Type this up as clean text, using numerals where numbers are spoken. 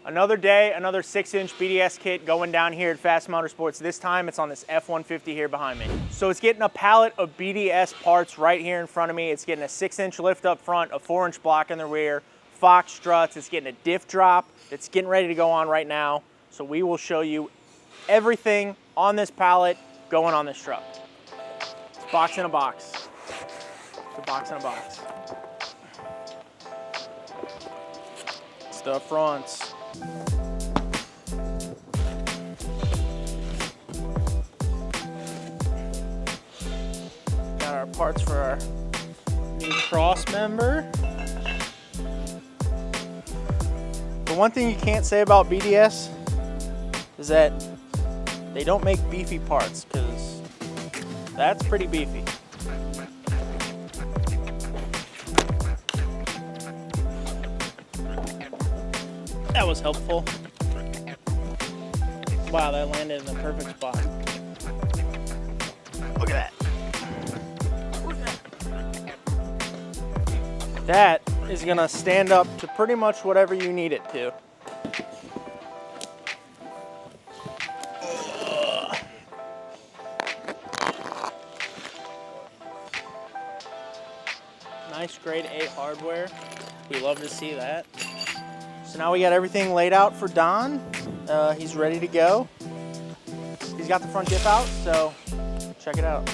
Another day, another 6-inch BDS kit going down here at Fast Motorsports. This time it's on this F-150 here behind me. So it's getting a pallet of BDS parts right here in front of me. It's getting a 6-inch lift up front, a 4-inch block in the rear, Fox struts. It's getting a diff drop that's getting ready to go on right now. So we will show you everything on this pallet going on this truck. It's a box in a box. It's a box in a box. It's the fronts. Got our parts for our new cross member. The one thing you can't say about BDS is that they don't make beefy parts, because that's pretty beefy. That was helpful. Wow, that landed in the perfect spot. Look at that. Look at that. That is gonna stand up to pretty much whatever you need it to. Nice grade A hardware. We love to see that. So now we got everything laid out for Don. He's ready to go. He's got the front diff out, so check it out.